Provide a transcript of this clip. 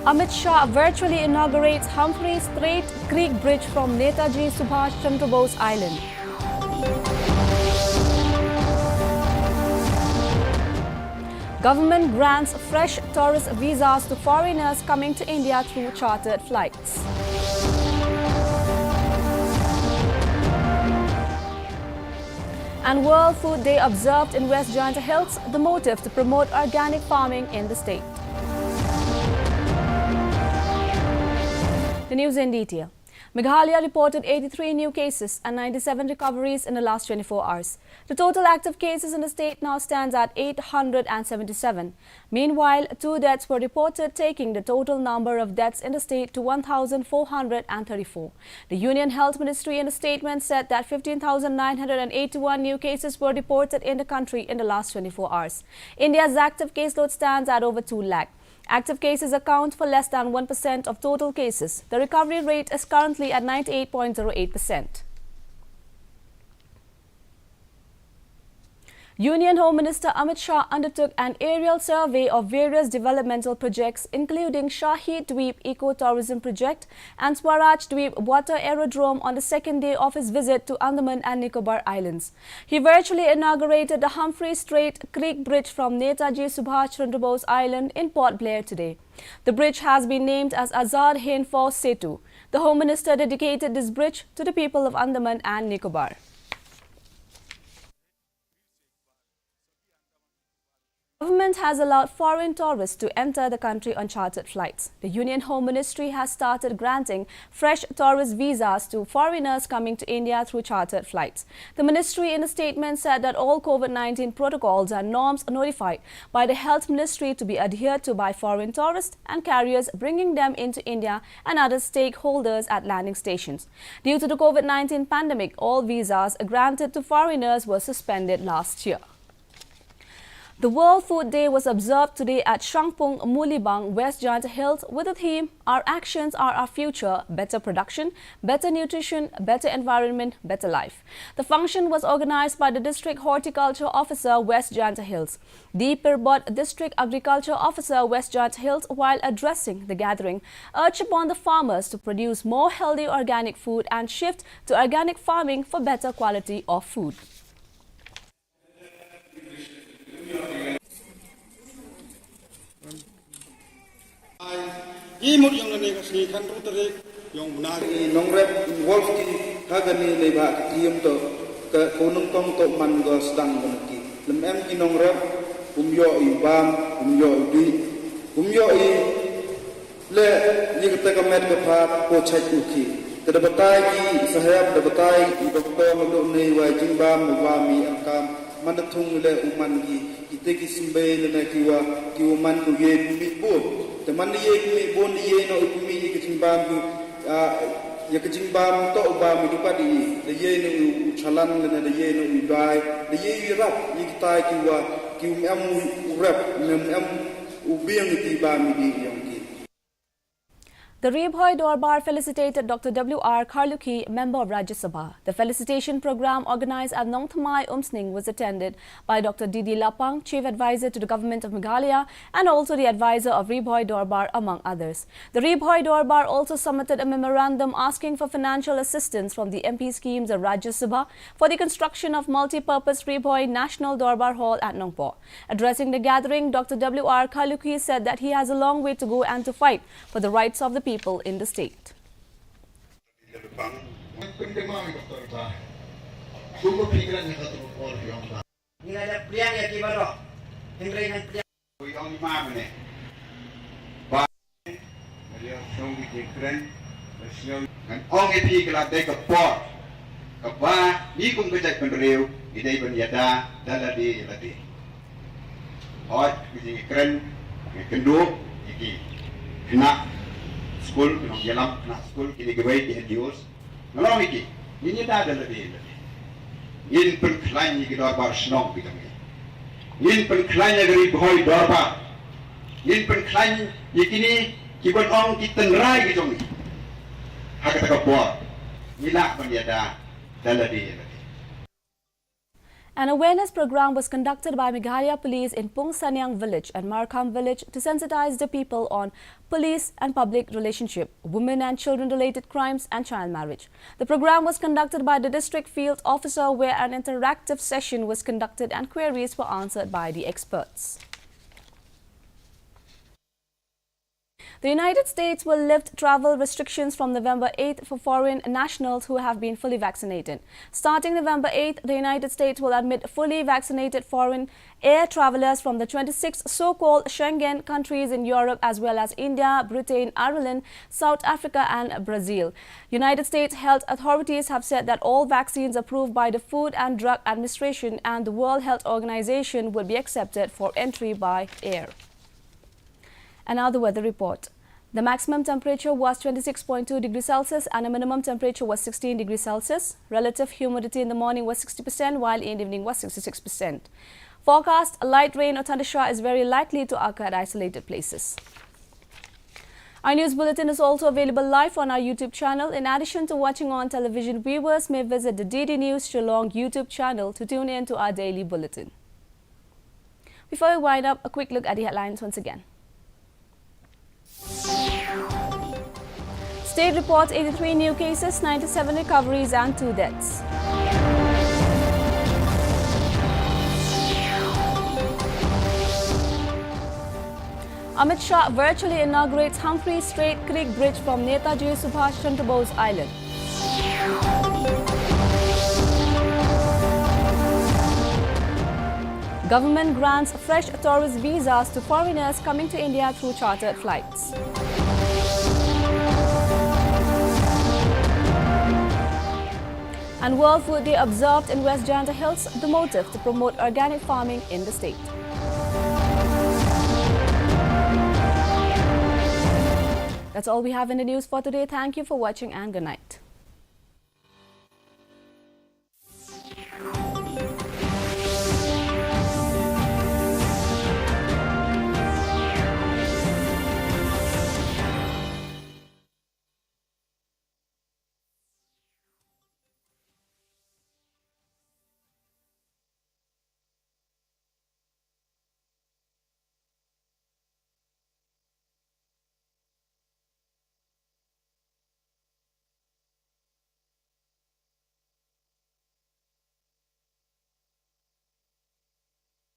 Amit Shah virtually inaugurates Humphrey Strait Creek Bridge from Netaji Subhash Chandra Bose Island. Government grants fresh tourist visas to foreigners coming to India through chartered flights. And World Food Day observed in West Janta Hills, the motive to promote organic farming in the state. The news in detail. Meghalaya reported 83 new cases and 97 recoveries in the last 24 hours. The total active cases in the state now stands at 877. Meanwhile, 2 deaths were reported, taking the total number of deaths in the state to 1,434. The Union Health Ministry in a statement said that 15,981 new cases were reported in the country in the last 24 hours. India's active caseload stands at over 2 lakh. Active cases account for less than 1% of total cases. The recovery rate is currently at 98.08%. Union Home Minister Amit Shah undertook an aerial survey of various developmental projects including Shahi Dweep Eco-Tourism Project and Swaraj Dweep Water Aerodrome on the second day of his visit to Andaman and Nicobar Islands. He virtually inaugurated the Humphrey Strait Creek Bridge from Netaji Subhash Chandra Bose Island in Port Blair today. The bridge has been named as Azad Hind Fauj Setu. The Home Minister dedicated this bridge to the people of Andaman and Nicobar. The government has allowed foreign tourists to enter the country on chartered flights. The Union Home Ministry has started granting fresh tourist visas to foreigners coming to India through chartered flights. The ministry in a statement said that all COVID-19 protocols and norms are notified by the Health Ministry to be adhered to by foreign tourists and carriers bringing them into India and other stakeholders at landing stations. Due to the COVID-19 pandemic, all visas granted to foreigners were suspended last year. The World Food Day was observed today at Shangpung, Mulibang, West Janta Hills with the theme, Our Actions Are Our Future, Better Production, Better Nutrition, Better Environment, Better Life. The function was organized by the District Horticulture Officer, West Janta Hills. The Pirbot District Agriculture Officer, West Janta Hills, while addressing the gathering, urged upon the farmers to produce more healthy organic food and shift to organic farming for better quality of food. Imut yang nanti kasih kan ruteri yang benar. Nongrep wolf ki kagani leba kiam to ke kunung tong to man go sedang benki. Lem ki nongrep umyo ibam umyo i le ni kata kamet ke phat po chai uki. Kada batai ki sahab da batai doktor ngdo nei wa jimbam wa mi angkam mandatung le uman ki ite ki simbe le kiwa man ku ye mi pun. Teman ye kumi bon ye no kumi ye kejimbam tu ye kejimbam to ubam itu padi le ye no chalan le ye no ubai le ye rap ye kita ki am rap am ubiang ti bam di yang ki. The Rebhoi Dorbar felicitated Dr. W.R. Karluki, member of Rajya Sabha. The felicitation program organized at Nongthamai Umsning was attended by Dr. Didi Lapang, Chief Advisor to the Government of Meghalaya, and also the advisor of Rebhoi Dorbar, among others. The Rebhoi Dorbar also submitted a memorandum asking for financial assistance from the MP schemes of Rajya Sabha for the construction of multi-purpose Rebhoi National Dorbar Hall at Nongpo. Addressing the gathering, Dr. W.R. Karluki said that he has a long way to go and to fight for the rights of the people in the state. School, yalam na school kini gawai di Helios. Nolong iki, ini dah ada lebih. Ini pengklaim ini Dorbar Shillong bilang. Ini pengklaim dari Rebhoi Dorbar. Ini pengklaim ini kibon ong kita nerai gitu ni. Hak kata kapor. Inilah penjada dah lebih. An awareness program was conducted by Meghalaya Police in Pung Sanyang village and Markham village to sensitize the people on police and public relationship, women and children related crimes and child marriage. The program was conducted by the district field officer where an interactive session was conducted and queries were answered by the experts. The United States will lift travel restrictions from November 8th for foreign nationals who have been fully vaccinated. Starting November 8th, the United States will admit fully vaccinated foreign air travelers from the 26 so-called Schengen countries in Europe as well as India, Britain, Ireland, South Africa and Brazil. United States health authorities have said that all vaccines approved by the Food and Drug Administration and the World Health Organization will be accepted for entry by air. And now the weather report. The maximum temperature was 26.2 degrees Celsius and the minimum temperature was 16 degrees Celsius. Relative humidity in the morning was 60% while in the evening was 66%. Forecast, light rain or thundershower is very likely to occur at isolated places. Our news bulletin is also available live on our YouTube channel. In addition to watching on television, viewers may visit the DD News Shillong YouTube channel to tune in to our daily bulletin. Before we wind up, a quick look at the headlines once again. State reports 83 new cases, 97 recoveries and 2 deaths. Amit Shah virtually inaugurates Humphrey Strait Creek Bridge from Netaji Subhash Chandra Bose Island. Government grants fresh tourist visas to foreigners coming to India through chartered flights. And World Food Day observed in West Janta Hills, the motive to promote organic farming in the state. That's all we have in the news for today. Thank you for watching and good night.